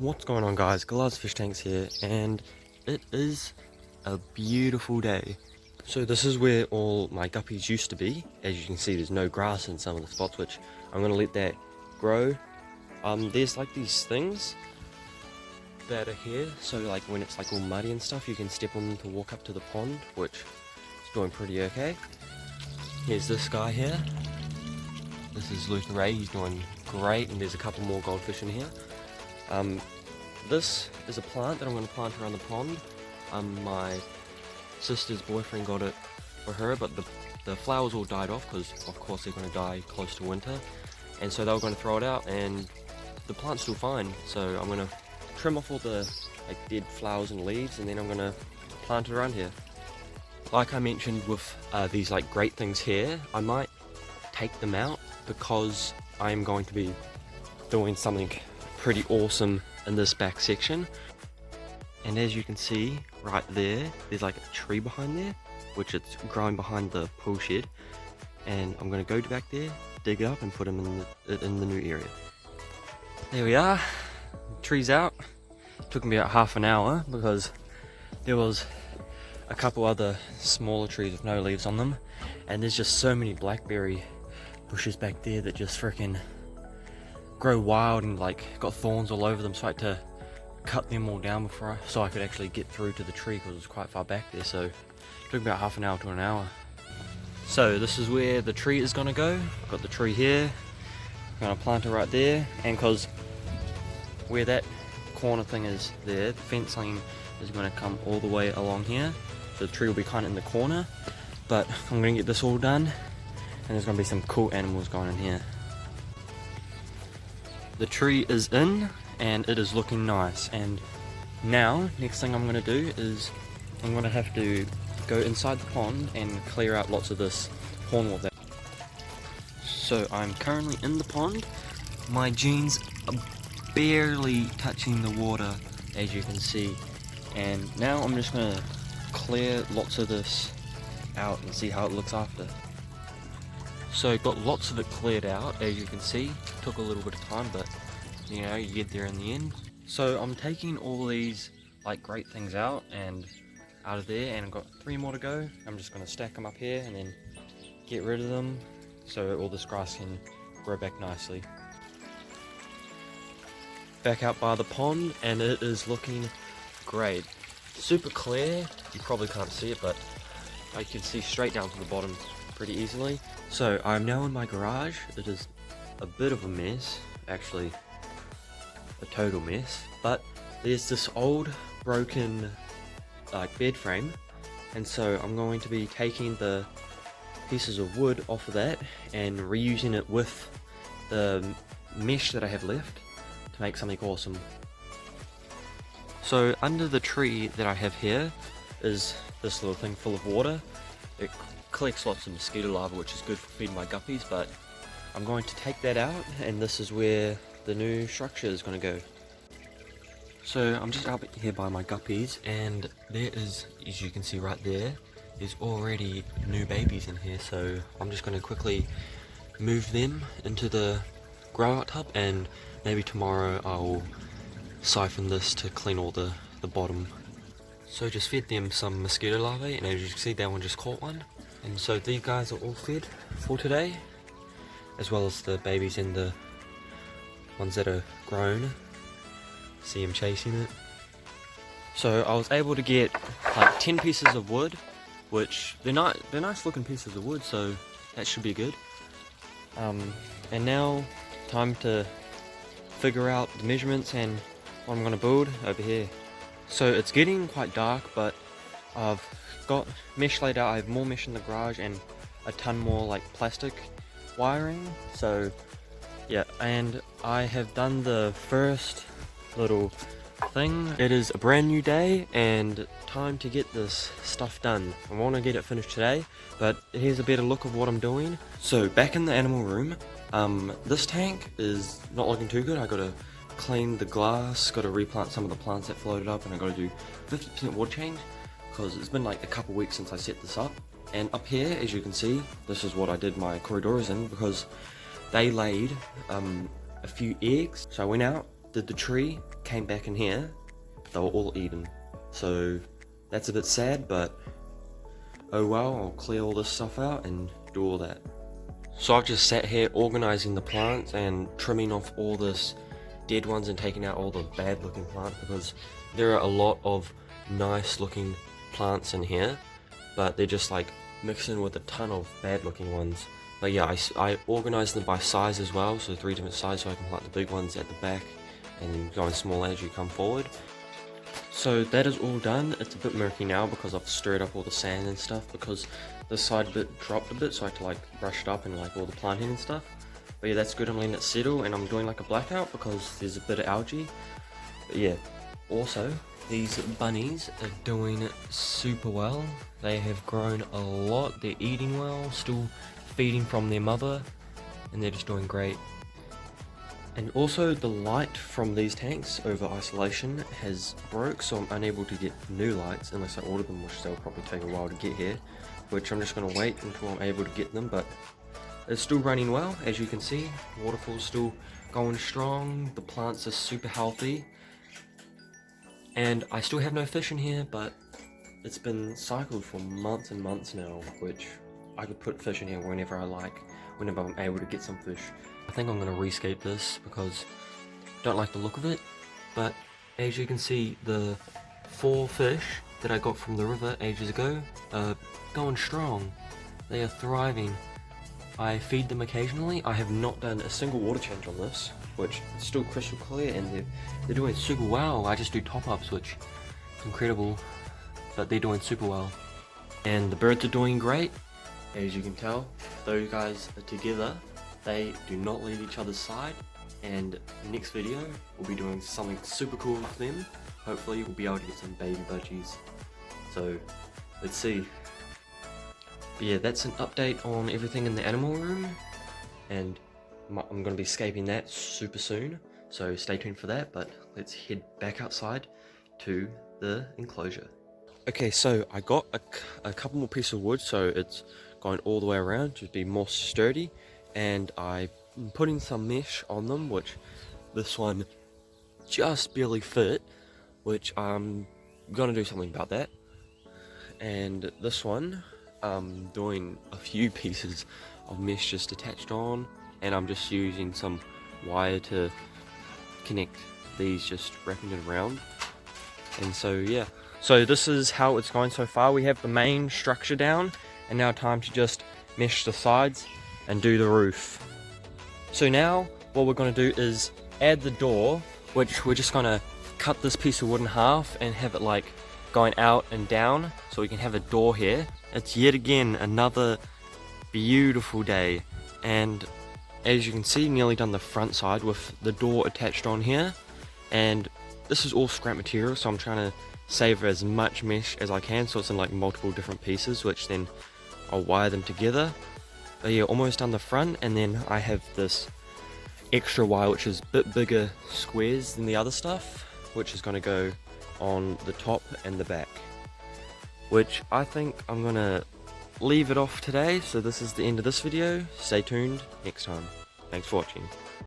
What's going on, guys? Galaz Fish Tanks here, and it is a beautiful day. So this is where all my guppies used to be. As you can see, there's no grass in some of the spots, which I'm going to let that grow. There's like these things that are here, so like when it's like all muddy and stuff, you can step on them to walk up to the pond, which is doing pretty okay. Here's this guy here. This is Luther Ray, he's doing great, and there's a couple more goldfish in here. This is a plant that I'm going to plant around the pond. My sister's boyfriend got it for her, but the flowers all died off because of course they're going to die close to winter, and so they were going to throw it out, and the plant's still fine. So I'm going to trim off all the like dead flowers and leaves, and then I'm going to plant it around here. Like I mentioned with these like great things here, I might take them out because I'm going to be doing something pretty awesome in this back section. And as you can see right there, there's like a tree behind there, which it's growing behind the pool shed, and I'm going to go back there, dig it up, and put them in the new area. There we are, tree's out. Took me about half an hour because there was a couple other smaller trees with no leaves on them, and there's just so many blackberry bushes back there that just freaking grow wild and like got thorns all over them, so I had to cut them all down so I could actually get through to the tree because it was quite far back there. So it took about half an hour to an hour. So this is where the tree is going to go. I've got the tree here, I'm going to plant it right there, and because where that corner thing is there, the fencing is going to come all the way along here, so the tree will be kind of in the corner. But I'm going to get this all done, and there's going to be some cool animals going in here. The tree is in and it is looking nice, and now next thing I'm going to do is I'm going to have to go inside the pond and clear out lots of this hornwort there. So I'm currently in the pond. My jeans are barely touching the water, as you can see, and now I'm just going to clear lots of this out and see how it looks after. So got lots of it cleared out, as you can see. Took a little bit of time, but you know, you get there in the end. So I'm taking all these like great things out of there, and I've got 3 more to go. I'm just going to stack them up here and then get rid of them so all this grass can grow back nicely. Back out by the pond, and it is looking great. Super clear, you probably can't see it, but I can see straight down to the bottom pretty easily. So I'm now in my garage. It is a bit of a mess, actually a total mess, but there's this old broken like bed frame, and so I'm going to be taking the pieces of wood off of that and reusing it with the mesh that I have left to make something awesome. So under the tree that I have here is this little thing full of water. It collects lots of mosquito larvae, which is good for feeding my guppies, but I'm going to take that out, and this is where the new structure is going to go. So I'm just out here by my guppies, and there is, as you can see right there, there's already new babies in here, so I'm just going to quickly move them into the grow out tub, and maybe tomorrow I'll siphon this to clean all the bottom. So just fed them some mosquito larvae, and as you can see, that one just caught one. And so these guys are all fed for today, as well as the babies and the ones that are grown. See them chasing it. So I was able to get like 10 pieces of wood, which they're nice looking pieces of wood, so that should be good. And now time to figure out the measurements and what I'm going to build over here. So it's getting quite dark, but I've got mesh laid out. I have more mesh in the garage and a ton more like plastic wiring. So yeah, and I have done the first little thing. It is a brand new day and time to get this stuff done. I want to get it finished today, but here's a better look of what I'm doing. So back in the animal room, this tank is not looking too good. I got to clean the glass, got to replant some of the plants that floated up, and I got to do 50% water change because it's been like a couple weeks since I set this up. And up here, as you can see, this is what I did my corridors in because they laid a few eggs. So I went out, did the tree, came back in here, they were all eaten. So that's a bit sad, but oh well, I'll clear all this stuff out and do all that. So I've just sat here organizing the plants and trimming off all this dead ones and taking out all the bad looking plants, because there are a lot of nice looking plants in here, but they're just like mixed in with a ton of bad looking ones. But yeah, I organized them by size as well, so 3 different sizes, so I can plant the big ones at the back and going small as you come forward. So that is all done. It's a bit murky now because I've stirred up all the sand and stuff, because this side bit dropped a bit, so I had to like brush it up and like all the planting and stuff. But yeah, that's good. I'm letting it settle, and I'm doing like a blackout because there's a bit of algae. But yeah, also these bunnies are doing super well. They have grown a lot. They're eating well, still feeding from their mother, and they're just doing great. And also the light from these tanks over isolation has broke, so I'm unable to get new lights unless I order them, which they'll probably take a while to get here, which I'm just going to wait until I'm able to get them. But it's still running well, as you can see. Waterfall's still going strong, the plants are super healthy, and I still have no fish in here, but it's been cycled for months and months now, which I could put fish in here whenever I like, whenever I'm able to get some fish. I think I'm going to rescape this because I don't like the look of it, but as you can see, the 4 fish that I got from the river ages ago are going strong. They are thriving. I feed them occasionally. I have not done a single water change on this, which is still crystal clear, and they're doing super well. I just do top-ups, which is incredible, but they're doing super well. And the birds are doing great. As you can tell, those guys are together. They do not leave each other's side, and next video we'll be doing something super cool with them. Hopefully we'll be able to get some baby budgies. So let's see. But yeah, that's an update on everything in the animal room, and I'm going to be escaping that super soon, so stay tuned for that. But let's head back outside to the enclosure. Okay, so I got a couple more pieces of wood, so it's going all the way around to be more sturdy, and I'm putting some mesh on them, which this one just barely fit, which I'm gonna do something about that. And this one, I'm doing a few pieces of mesh just attached on, and I'm just using some wire to connect these, just wrapping it around. And so yeah, so this is how it's going so far. We have the main structure down, and now time to just mesh the sides and do the roof. So now what we're going to do is add the door, which we're just going to cut this piece of wood in half and have it like going out and down, so we can have a door here. It's yet again another beautiful day, and as you can see, nearly done the front side with the door attached on here. And this is all scrap material, so I'm trying to save as much mesh as I can, so it's in like multiple different pieces, which then I'll wire them together. But yeah, almost done the front, and then I have this extra wire which is a bit bigger squares than the other stuff, which is going to go on the top and the back, which I think I'm going to leave it off today. So this is the end of this video. Stay tuned next time. Thanks for watching.